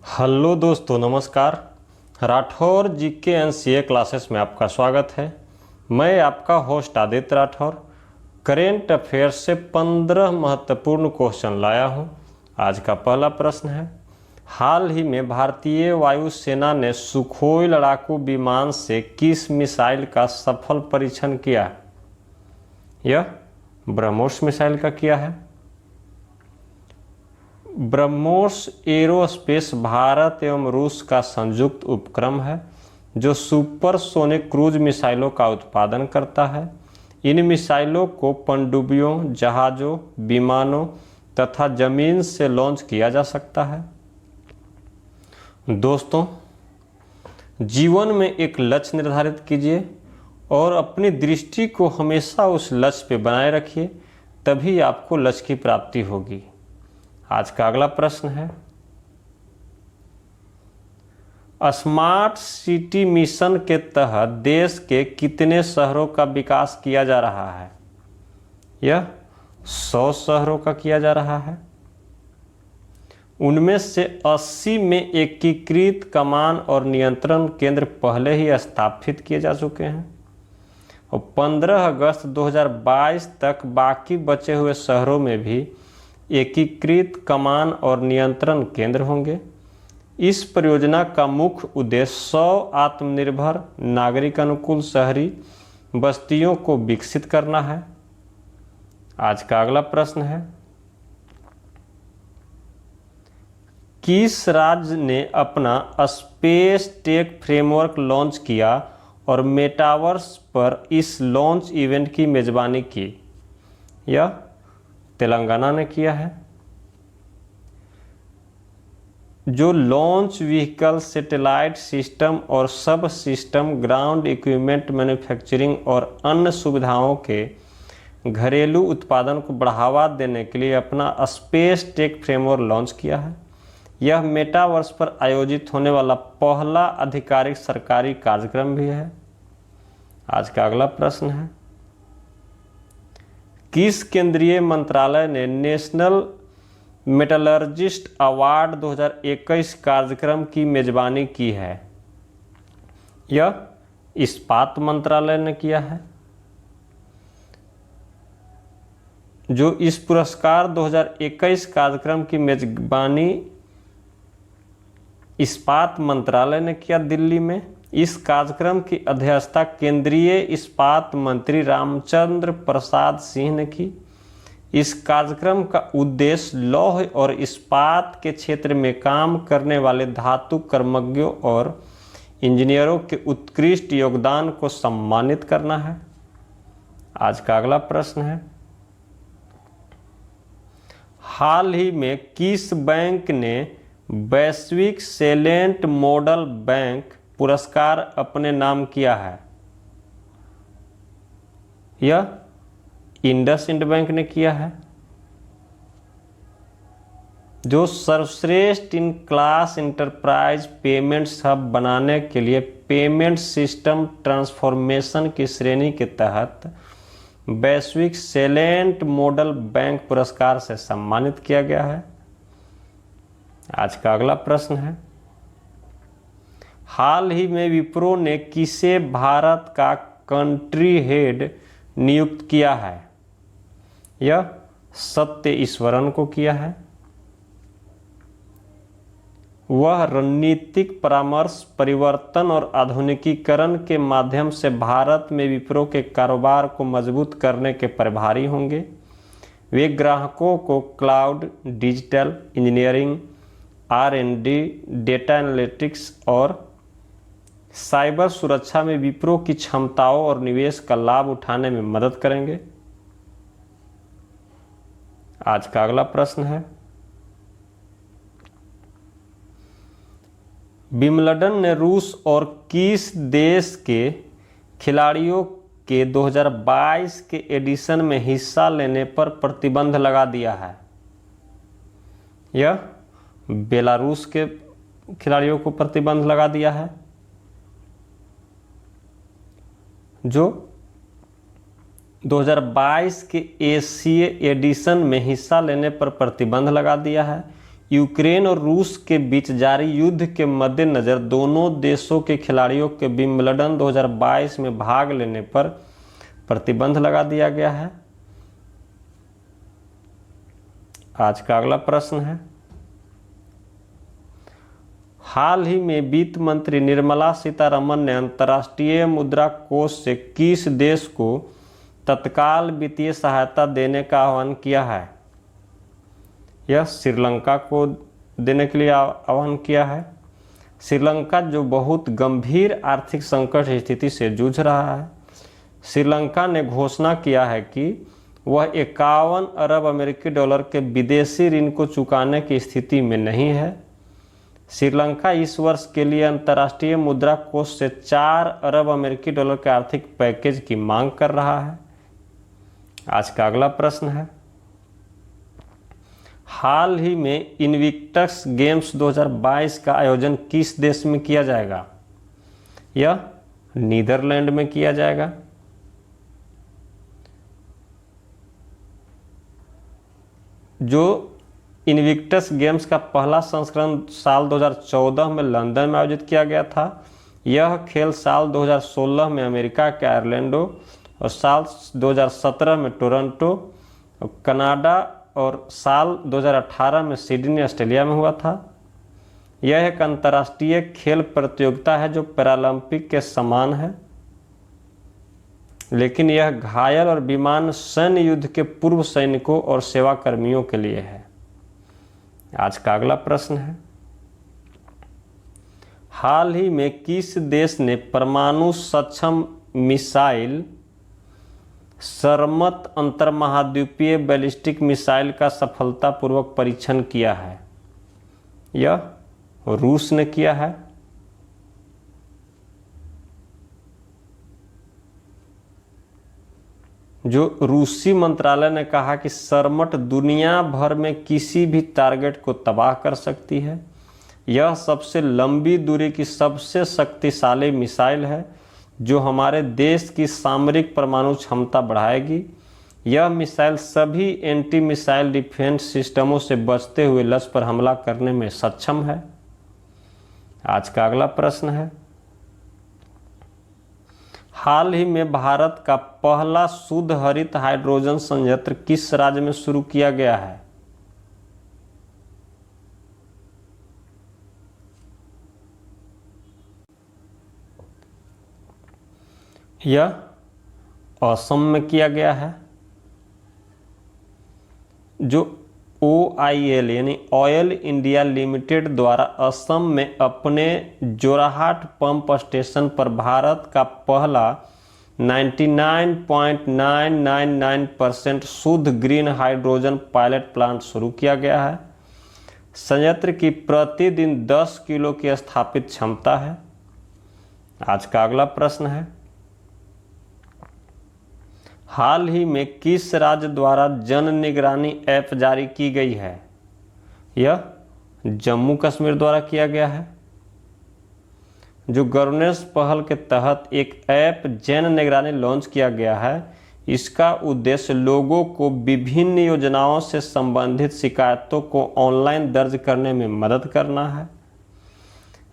Hello दोस्तों, नमस्कार। राठौर जी के एनसीए क्लासेस में आपका स्वागत है। मैं आपका host Aditya Rathore current affairs से 15 महत्वपूर्ण क्वेश्चन लाया हूं। आज का पहला प्रश्न है, हाल ही में भारतीय वायुसेना ने सुखोई लड़ाकू विमान से किस मिसाइल का सफल परीक्षण किया? यह ब्रह्मोस मिसाइल का किया है। ब्रह्मोस एरोस्पेस भारत एवं रूस का संयुक्त उपक्रम है जो सुपरसोनिक क्रूज मिसाइलों का उत्पादन करता है। इन मिसाइलों को पनडुब्बियों, जहाज़ों, विमानों तथा जमीन से लॉन्च किया जा सकता है। दोस्तों, जीवन में एक लक्ष्य निर्धारित कीजिए और अपनी दृष्टि को हमेशा उस लक्ष्य पे बनाए रखिए, तभी आपको लक्ष्य की प्राप्ति होगी। आज का अगला प्रश्न है, स्मार्ट सिटी मिशन के तहत देश के कितने शहरों का विकास किया जा रहा है? यह 100 शहरों का किया जा रहा है। उनमें से 80 में एकीकृत कमान और नियंत्रण केंद्र पहले ही स्थापित किए जा चुके हैं और 15 अगस्त 2022 तक बाकी बचे हुए शहरों में भी एकीकृत कमान और नियंत्रण केंद्र होंगे। इस परियोजना का मुख्य उद्देश्य 100 आत्मनिर्भर नागरिक अनुकूल शहरी बस्तियों को विकसित करना है। आज का अगला प्रश्न है, किस राज्य ने अपना स्पेस टेक फ्रेमवर्क लॉन्च किया और मेटावर्स पर इस लॉन्च इवेंट की मेजबानी की? यह तेलंगाना ने किया है। जो लॉन्च व्हीकल, सैटेलाइट सिस्टम और सब सिस्टम, ग्राउंड इक्विपमेंट मैन्युफैक्चरिंग और अन्य सुविधाओं के घरेलू उत्पादन को बढ़ावा देने के लिए अपना स्पेस टेक फ्रेमवर्क लॉन्च किया है। यह मेटावर्स पर आयोजित होने वाला पहला आधिकारिक सरकारी कार्यक्रम भी है। आज का अगला प्रश्न है, किस केंद्रीय मंत्रालय ने नेशनल मेटलर्जिस्ट अवार्ड 2021 कार्यक्रम की मेजबानी की है? यह इस्पात मंत्रालय ने किया है। जो इस पुरस्कार 2021 कार्यक्रम की मेजबानी इस्पात मंत्रालय ने किया दिल्ली में। इस कार्यक्रम की अध्यक्षता केंद्रीय इस्पात मंत्री रामचंद्र प्रसाद सिंह ने की। इस कार्यक्रम का उद्देश्य लौह और इस्पात के क्षेत्र में काम करने वाले धातु कर्मज्ञों और इंजीनियरों के उत्कृष्ट योगदान को सम्मानित करना है। आज का अगला प्रश्न है, हाल ही में किस बैंक ने वैश्विक सैलेंट मॉडल बैंक पुरस्कार अपने नाम किया है? यह इंडसइंड बैंक ने किया है। जो सर्वश्रेष्ठ in class enterprise payments hub बनाने के लिए पेमेंट सिस्टम ट्रांसफॉर्मेशन की श्रेणी के तहत वैश्विक सैलेंट मॉडल बैंक पुरस्कार से सम्मानित किया गया है। आज का अगला प्रश्न है, हाल ही में विप्रो ने किसे भारत का कंट्री हेड नियुक्त किया है? यह सत्य ईश्वरन को किया है। वह रणनीतिक परामर्श, परिवर्तन और आधुनिकीकरण के माध्यम से भारत में विप्रो के कारोबार को मजबूत करने के प्रभारी होंगे। वे ग्राहकों को cloud, digital engineering, R&D, data analytics और साइबर सुरक्षा में विप्रो की क्षमताओं और निवेश का लाभ उठाने में मदद करेंगे। आज का अगला प्रश्न है, विंबलडन ने रूस और किस देश के खिलाड़ियों के 2022 के एडिशन में हिस्सा लेने पर प्रतिबंध लगा दिया है? यह बेलारूस के खिलाड़ियों को प्रतिबंध लगा दिया है। जो 2022 के एशिया एडिशन में हिस्सा लेने पर प्रतिबंध लगा दिया है। यूक्रेन और रूस के बीच जारी युद्ध के मद्देनजर दोनों देशों के खिलाड़ियों के विंबलडन 2022 में भाग लेने पर प्रतिबंध लगा दिया गया है। आज का अगला प्रश्न है, हाल ही में वित्त मंत्री निर्मला सीतारमण ने अंतर्राष्ट्रीय मुद्रा कोष से किस देश को तत्काल वित्तीय सहायता देने का आह्वान किया है? यह श्रीलंका को देने के लिए आह्वान किया है। श्रीलंका जो बहुत गंभीर आर्थिक संकट स्थिति से जूझ रहा है। श्रीलंका ने घोषणा किया है कि वह 51 अरब अमेरिकी डॉलर के विदेशी ऋण को चुकाने की स्थिति में नहीं है। श्रीलंका इस वर्ष के लिए अंतर्राष्ट्रीय मुद्रा कोष से 4 अरब अमेरिकी डॉलर के आर्थिक पैकेज की मांग कर रहा है। आज का अगला प्रश्न है, हाल ही में इनविक्टस गेम्स 2022 का आयोजन किस देश में किया जाएगा? यह नीदरलैंड में किया जाएगा। जो इनविक्टस गेम्स का पहला संस्करण साल 2014 में लंदन में आयोजित किया गया था। यह खेल साल 2016 में अमेरिका के ऑरलैंडो और साल 2017 में टोरंटो और कनाडा और साल 2018 में सिडनी ऑस्ट्रेलिया में हुआ था। यह एक अंतर्राष्ट्रीय खेल प्रतियोगिता है जो पैरालंपिक के समान है, लेकिन यह घायल और विमान सैन्य युद्ध के पूर्व सैनिकों और सेवा कर्मियों के लिए है। आज का अगला प्रश्न है, हाल ही में किस देश ने परमाणु सक्षम मिसाइल सरमत अंतर्महाद्वीपीय बैलिस्टिक मिसाइल का सफलतापूर्वक परीक्षण किया है? यह रूस ने किया है। जो रूसी मंत्रालय ने कहा कि सरमट दुनिया भर में किसी भी टारगेट को तबाह कर सकती है। यह सबसे लंबी दूरी की सबसे शक्तिशाली मिसाइल है जो हमारे देश की सामरिक परमाणु क्षमता बढ़ाएगी। यह मिसाइल सभी एंटी मिसाइल डिफेंस सिस्टमों से बचते हुए लक्ष्य पर हमला करने में सक्षम है। आज का अगला प्रश्न है, हाल ही में भारत का पहला शुद्ध हरित हाइड्रोजन संयंत्र किस राज्य में शुरू किया गया है? यह असम में किया गया है। जो OIL यानी ऑयल इंडिया लिमिटेड द्वारा असम में अपने जोरहाट पंप स्टेशन पर भारत का पहला 99.999% शुद्ध ग्रीन हाइड्रोजन पायलट प्लांट शुरू किया गया है। संयंत्र की प्रतिदिन 10 किलो की स्थापित क्षमता है। आज का अगला प्रश्न है, हाल ही में किस राज्य द्वारा जन निगरानी ऐप जारी की गई है? यह जम्मू कश्मीर द्वारा किया गया है। जो गवर्नेंस पहल के तहत एक ऐप जन निगरानी लॉन्च किया गया है। इसका उद्देश्य लोगों को विभिन्न योजनाओं से संबंधित शिकायतों को ऑनलाइन दर्ज करने में मदद करना है।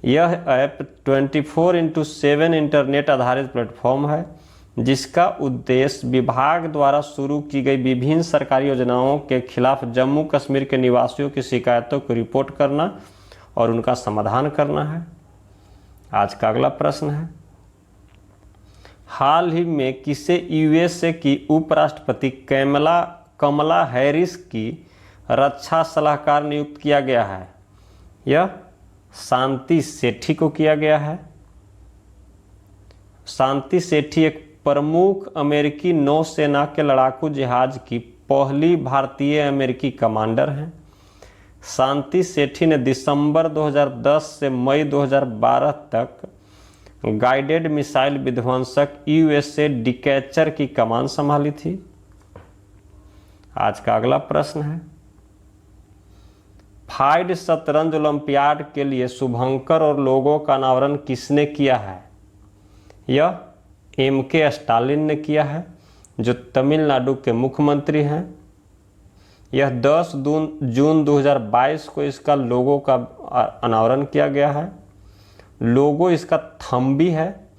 यह ऐप 24/7 इंटरनेट आधारित प्लेटफॉर्म है जिसका उद्देश्य विभाग द्वारा शुरू की गई विभिन्न सरकारी योजनाओं के खिलाफ जम्मू कश्मीर के निवासियों की शिकायतों को रिपोर्ट करना और उनका समाधान करना है। आज का अगला प्रश्न है, हाल ही में किसे USA की उपराष्ट्रपति कमला हैरिस की रक्षा सलाहकार नियुक्त किया गया है? यह शांति सेठी को किया गया है। शांति सेठी एक प्रमुख अमेरिकी नौसेना के लड़ाकू जहाज की पहली भारतीय अमेरिकी कमांडर हैं। शांति सेठी ने दिसंबर 2010 से मई 2012 तक गाइडेड मिसाइल विध्वंसक USA डिकैचर की कमान संभाली थी। आज का अगला प्रश्न है, फाइड शतरंज ओलंपियाड के लिए शुभंकर और लोगों का अनावरण किसने किया है? यह MK स्टालिन ने किया है जो तमिलनाडु के मुख्यमंत्री हैं। यह 10 जून 2022 को इसका लोगो का अनावरण किया गया है। लोगो इसका थंबी है,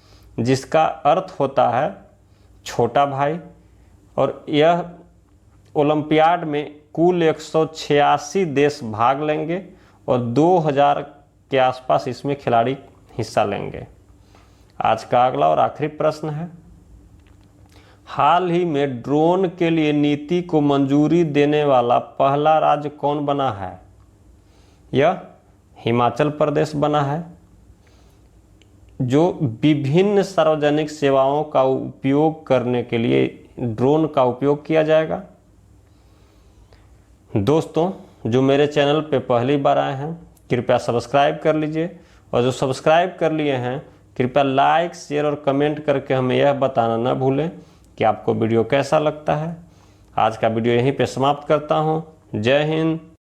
जिसका अर्थ होता है छोटा भाई। और यह ओलंपियाड में कुल 186 देश भाग लेंगे और 2000 के आसपास इसमें खिलाड़ी हिस्सा लेंगे। आज का अगला और आखिरी प्रश्न है, हाल ही में ड्रोन के लिए नीति को मंजूरी देने वाला पहला राज्य कौन बना है? यह हिमाचल प्रदेश बना है, जो विभिन्न सार्वजनिक सेवाओं का उपयोग करने के लिए ड्रोन का उपयोग किया जाएगा। दोस्तों, जो मेरे चैनल पे पहली बार आए हैं कृपया सब्सक्राइब कर लीजिए, और जो सब्सक्राइब कर लिए हैं कृपया लाइक, शेयर और कमेंट करके हमें यह बताना न भूलें कि आपको वीडियो कैसा लगता है। आज का वीडियो यहीं पे समाप्त करता हूँ। जय हिंद।